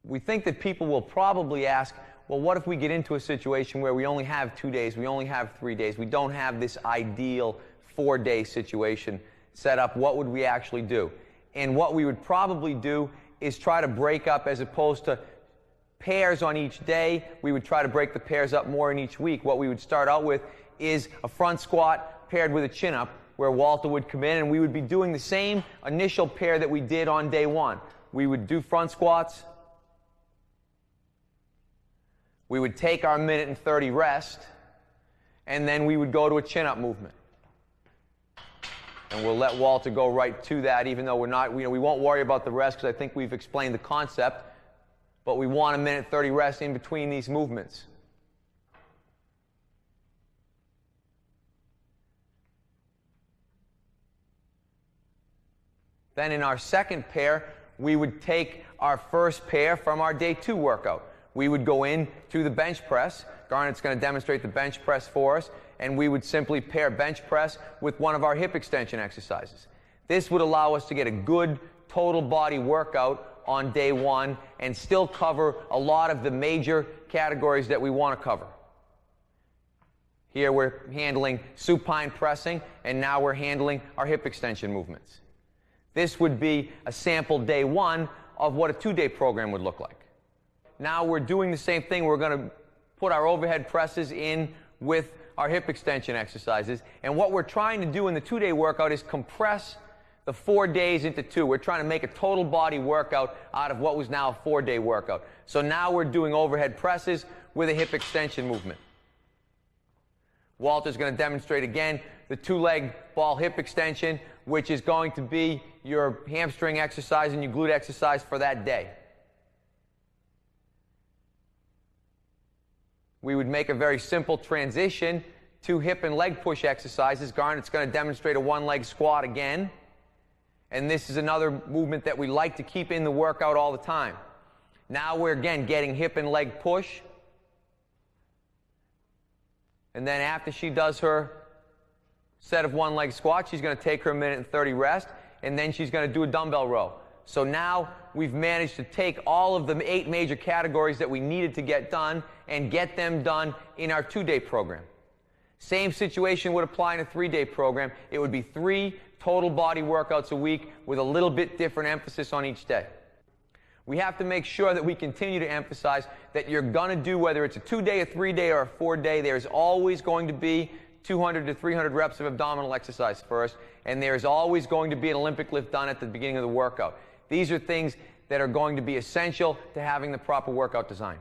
We think that people will probably ask, well, what if we get into a situation where we only have 2 days, we only have 3 days, we don't have this ideal 4-day situation set up, what would we actually do? And what we would probably do is try to break up, as opposed to pairs on each day, we would try to break the pairs up more in each week. What we would start out with is a front squat paired with a chin-up, where Walter would come in and we would be doing the same initial pair that we did on day one. We would do front squats. We would take our 1:30 rest, and then we would go to a chin-up movement. And we'll let Walter go right to that, even though we won't worry about the rest, because I think we've explained the concept, but we want a 1:30 rest in between these movements. Then in our second pair, we would take our first pair from our day 2 workout. We would go in to the bench press. Garnett's going to demonstrate the bench press for us, and we would simply pair bench press with one of our hip extension exercises. This would allow us to get a good total body workout on day 1 and still cover a lot of the major categories that we want to cover. Here we're handling supine pressing, and now we're handling our hip extension movements. This would be a sample day 1 of what a 2-day program would look like. Now we're doing the same thing. We're going to put our overhead presses in with our hip extension exercises. And what we're trying to do in the 2-day workout is compress the 4 days into 2. We're trying to make a total body workout out of what was now a 4-day workout. So now we're doing overhead presses with a hip extension movement. Walter's going to demonstrate again the 2-leg ball hip extension, which is going to be your hamstring exercise and your glute exercise for that day. We would make a very simple transition to hip and leg push exercises. Garnett's going to demonstrate a 1-leg squat again. And this is another movement that we like to keep in the workout all the time. Now we're again getting hip and leg push. And then after she does her set of 1-leg squats, she's going to take her 1:30 rest, and then she's going to do a dumbbell row. So now we've managed to take all of the 8 major categories that we needed to get done and get them done in our 2-day program. Same situation would apply in a 3-day program. It would be 3 total body workouts a week with a little bit different emphasis on each day. We have to make sure that we continue to emphasize that you're going to do, whether it's a 2-day, a 3-day, or a 4-day, there's always going to be 200 to 300 reps of abdominal exercise first, and there's always going to be an Olympic lift done at the beginning of the workout. These are things that are going to be essential to having the proper workout design.